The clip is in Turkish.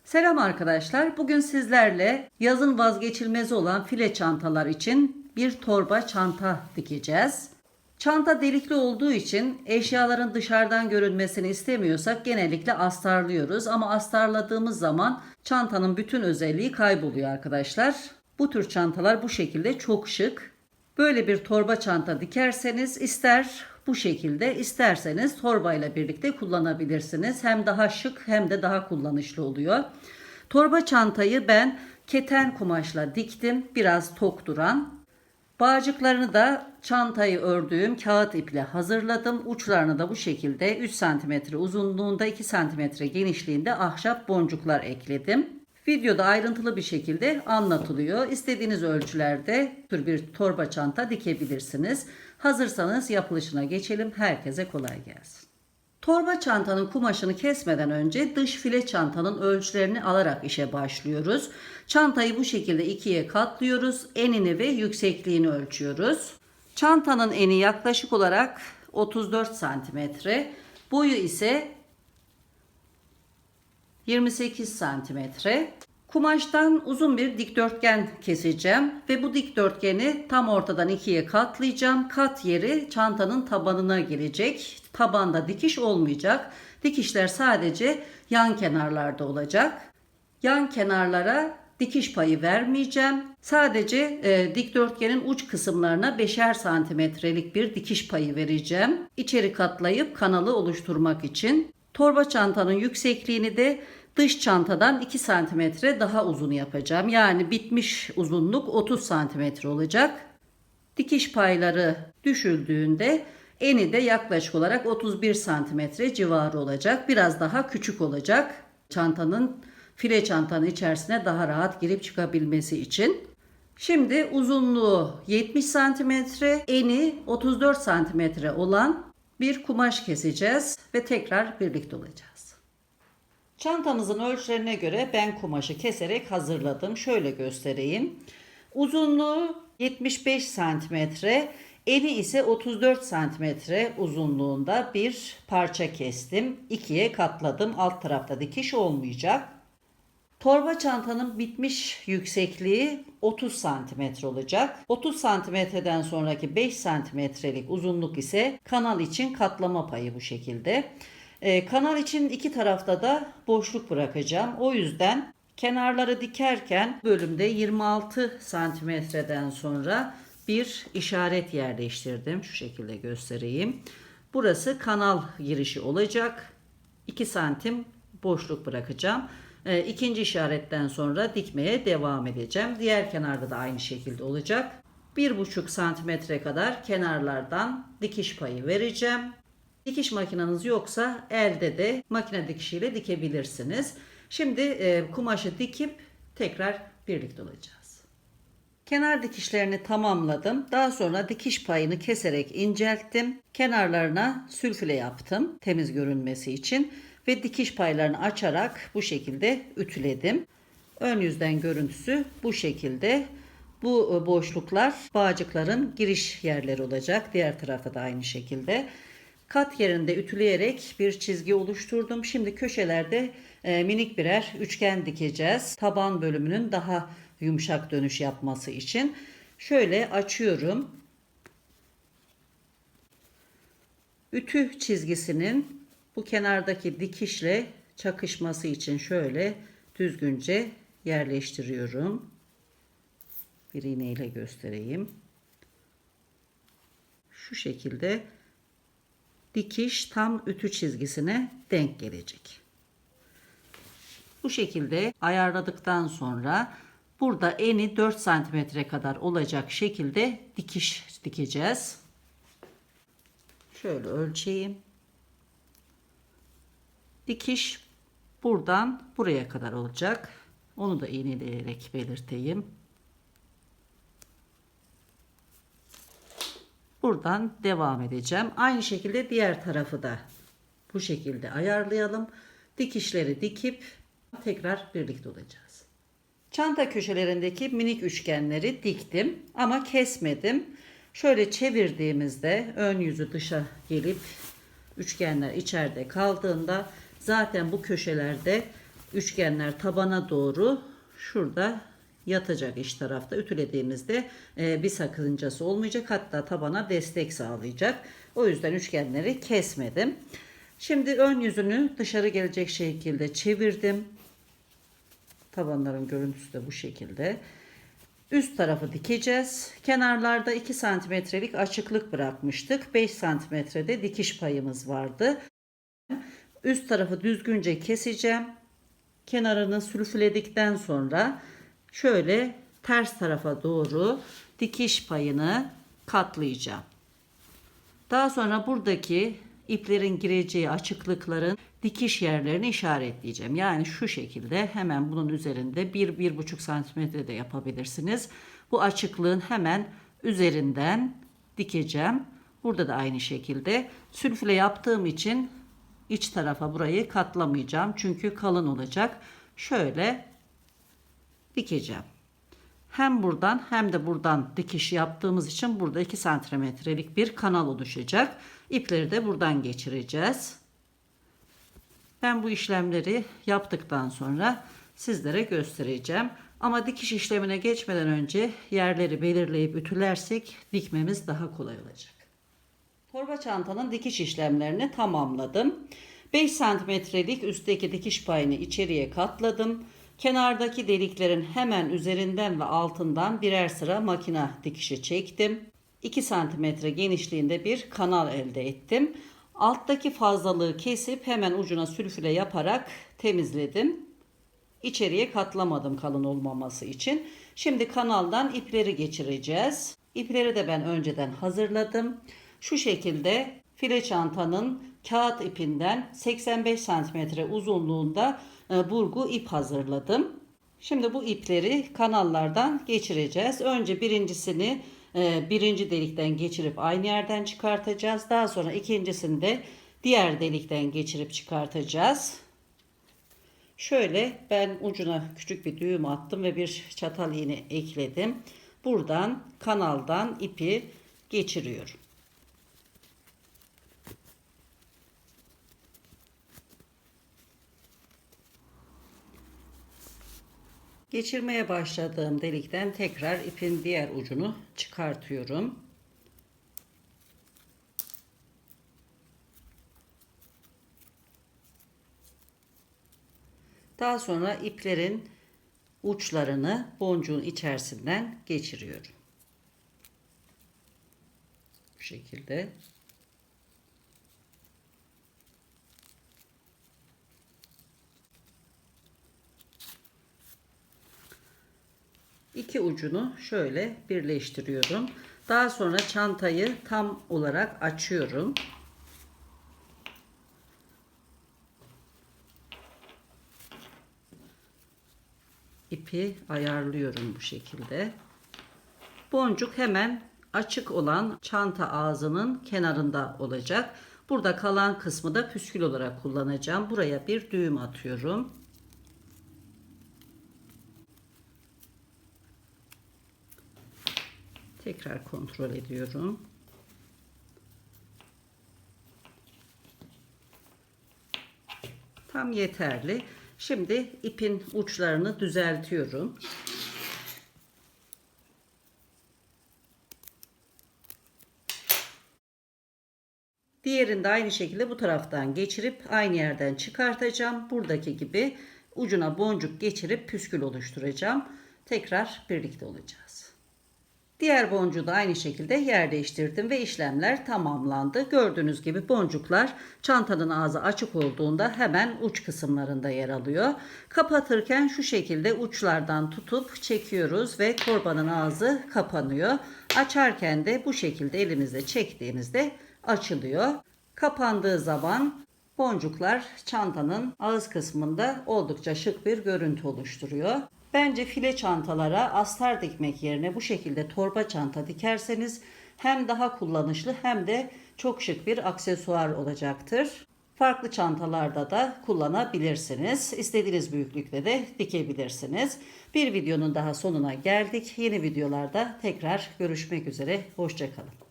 Selam arkadaşlar. Bugün sizlerle yazın vazgeçilmezi olan file çantalar için bir torba çanta dikeceğiz. Çanta delikli olduğu için eşyaların dışarıdan görünmesini istemiyorsak genellikle astarlıyoruz. Ama astarladığımız zaman çantanın bütün özelliği kayboluyor arkadaşlar. Bu tür çantalar bu şekilde çok şık. Böyle bir torba çanta dikerseniz ister bu şekilde isterseniz torbayla birlikte kullanabilirsiniz. Hem daha şık hem de daha kullanışlı oluyor. Torba çantayı ben keten kumaşla diktim. Biraz tok duran. Bağcıklarını da çantayı ördüğüm kağıt iple hazırladım. Uçlarını da bu şekilde 3 cm uzunluğunda 2 cm genişliğinde ahşap boncuklar ekledim. Videoda ayrıntılı bir şekilde anlatılıyor. İstediğiniz ölçülerde tür bir torba çanta dikebilirsiniz. Hazırsanız yapılışına geçelim. Herkese kolay gelsin. Torba çantanın kumaşını kesmeden önce dış file çantanın ölçülerini alarak işe başlıyoruz. Çantayı bu şekilde ikiye katlıyoruz. Enini ve yüksekliğini ölçüyoruz. Çantanın eni yaklaşık olarak 34 cm. Boyu ise 28 santimetre. Kumaştan uzun bir dikdörtgen keseceğim ve bu dikdörtgeni tam ortadan ikiye katlayacağım. Kat yeri çantanın tabanına gelecek. Tabanda dikiş olmayacak. Dikişler sadece yan kenarlarda olacak. Yan kenarlara dikiş payı vermeyeceğim. Sadece dikdörtgenin uç kısımlarına 5'er santimetrelik bir dikiş payı vereceğim. İçeri katlayıp kanalı oluşturmak için. Torba çantanın yüksekliğini de dış çantadan 2 cm daha uzun yapacağım. Yani bitmiş uzunluk 30 cm olacak. Dikiş payları düşüldüğünde eni de yaklaşık olarak 31 cm civarı olacak. Biraz daha küçük olacak. File çantanın içerisine daha rahat girip çıkabilmesi için. Şimdi uzunluğu 70 cm, eni 34 cm olan bir kumaş keseceğiz ve tekrar birlikte olacağız. Çantamızın ölçülerine göre ben kumaşı keserek hazırladım. Şöyle göstereyim. Uzunluğu 75 cm, eni ise 34 cm uzunluğunda bir parça kestim. İkiye katladım. Alt tarafta dikiş olmayacak. Torba çantanın bitmiş yüksekliği 30 cm olacak. 30 cm'den sonraki 5 cm'lik uzunluk ise kanal için katlama payı bu şekilde. Kanal için iki tarafta da boşluk bırakacağım. O yüzden kenarları dikerken bölümde 26 cm'den sonra bir işaret yerleştirdim. Şu şekilde göstereyim. Burası kanal girişi olacak. 2 santim boşluk bırakacağım. İkinci işaretten sonra dikmeye devam edeceğim. Diğer kenarda da aynı şekilde olacak. 1,5 santimetre kadar kenarlardan dikiş payı vereceğim. Dikiş makineniz yoksa elde de makine dikişiyle dikebilirsiniz. Şimdi kumaşı dikip tekrar birlikte olacağız. Kenar dikişlerini tamamladım. Daha sonra dikiş payını keserek incelttim. Kenarlarına sülfile yaptım temiz görünmesi için. Ve dikiş paylarını açarak bu şekilde ütüledim. Ön yüzden görüntüsü bu şekilde. Bu boşluklar bağcıkların giriş yerleri olacak. Diğer tarafta da aynı şekilde. Kat yerinde ütüleyerek bir çizgi oluşturdum. Şimdi köşelerde minik birer üçgen dikeceğiz. Taban bölümünün daha yumuşak dönüş yapması için. Şöyle açıyorum. Ütü çizgisinin bu kenardaki dikişle çakışması için şöyle düzgünce yerleştiriyorum. Bir iğneyle göstereyim. Şu şekilde dikiş tam ütü çizgisine denk gelecek. Bu şekilde ayarladıktan sonra burada eni 4 cm kadar olacak şekilde dikiş dikeceğiz. Şöyle ölçeyim. Dikiş buradan buraya kadar olacak. Onu da iğneleyerek belirteyim. Buradan devam edeceğim. Aynı şekilde diğer tarafı da bu şekilde ayarlayalım. Dikişleri dikip tekrar birlikte olacağız. Çanta köşelerindeki minik üçgenleri diktim ama kesmedim. Şöyle çevirdiğimizde ön yüzü dışa gelip üçgenler içeride kaldığında zaten bu köşelerde üçgenler tabana doğru şurada yatacak iç tarafta. Ütülediğimizde bir sakıncası olmayacak. Hatta tabana destek sağlayacak. O yüzden üçgenleri kesmedim. Şimdi ön yüzünü dışarı gelecek şekilde çevirdim. Tabanların görüntüsü de bu şekilde. Üst tarafı dikeceğiz. Kenarlarda 2 santimetrelik açıklık bırakmıştık. 5 santimetrede dikiş payımız vardı. Üst tarafı düzgünce keseceğim. Kenarını sülfüledikten sonra şöyle ters tarafa doğru dikiş payını katlayacağım. Daha sonra buradaki iplerin gireceği açıklıkların dikiş yerlerini işaretleyeceğim. Yani şu şekilde hemen bunun üzerinde 1-1,5 santimetre de yapabilirsiniz. Bu açıklığın hemen üzerinden dikeceğim. Burada da aynı şekilde sülfüle yaptığım için iç tarafa burayı katlamayacağım. Çünkü kalın olacak. Şöyle dikeceğim. Hem buradan hem de buradan dikiş yaptığımız için burada 2 santimetrelik bir kanal oluşacak. İpleri de buradan geçireceğiz. Ben bu işlemleri yaptıktan sonra sizlere göstereceğim. Ama dikiş işlemine geçmeden önce yerleri belirleyip ütülersek dikmemiz daha kolay olacak. Torba çantanın dikiş işlemlerini tamamladım. 5 santimetrelik üstteki dikiş payını içeriye katladım. Kenardaki deliklerin hemen üzerinden ve altından birer sıra makina dikişi çektim. 2 santimetre genişliğinde bir kanal elde ettim. Alttaki fazlalığı kesip hemen ucuna sülfüle yaparak temizledim. İçeriye katlamadım kalın olmaması için. Şimdi kanaldan ipleri geçireceğiz. İpleri de ben önceden hazırladım. Şu şekilde file çantanın kağıt ipinden 85 santimetre uzunluğunda burgu ip hazırladım. Şimdi bu ipleri kanallardan geçireceğiz. Önce birincisini birinci delikten geçirip aynı yerden çıkartacağız. Daha sonra ikincisini de diğer delikten geçirip çıkartacağız. Şöyle ben ucuna küçük bir düğüm attım ve bir çatal iğne ekledim. Buradan kanaldan ipi geçiriyorum. Geçirmeye başladığım delikten tekrar ipin diğer ucunu çıkartıyorum. Daha sonra iplerin uçlarını boncuğun içerisinden geçiriyorum. Bu şekilde. İki ucunu şöyle birleştiriyorum. Daha sonra çantayı tam olarak açıyorum. İpi ayarlıyorum bu şekilde. Boncuk hemen açık olan çanta ağzının kenarında olacak. Burada kalan kısmı da püskül olarak kullanacağım. Buraya bir düğüm atıyorum. Tekrar kontrol ediyorum. Tam yeterli. Şimdi ipin uçlarını düzeltiyorum. Diğerini de aynı şekilde bu taraftan geçirip aynı yerden çıkartacağım. Buradaki gibi ucuna boncuk geçirip püskül oluşturacağım. Tekrar birlikte olacağız. Diğer boncuğu da aynı şekilde yer değiştirdim ve işlemler tamamlandı. Gördüğünüz gibi boncuklar çantanın ağzı açık olduğunda hemen uç kısımlarında yer alıyor. Kapatırken şu şekilde uçlardan tutup çekiyoruz ve torbanın ağzı kapanıyor. Açarken de bu şekilde elimizle çektiğimizde açılıyor. Kapandığı zaman boncuklar çantanın ağız kısmında oldukça şık bir görüntü oluşturuyor. Bence file çantalara astar dikmek yerine bu şekilde torba çanta dikerseniz hem daha kullanışlı hem de çok şık bir aksesuar olacaktır. Farklı çantalarda da kullanabilirsiniz. İstediğiniz büyüklükte de dikebilirsiniz. Bir videonun daha sonuna geldik. Yeni videolarda tekrar görüşmek üzere. Hoşça kalın.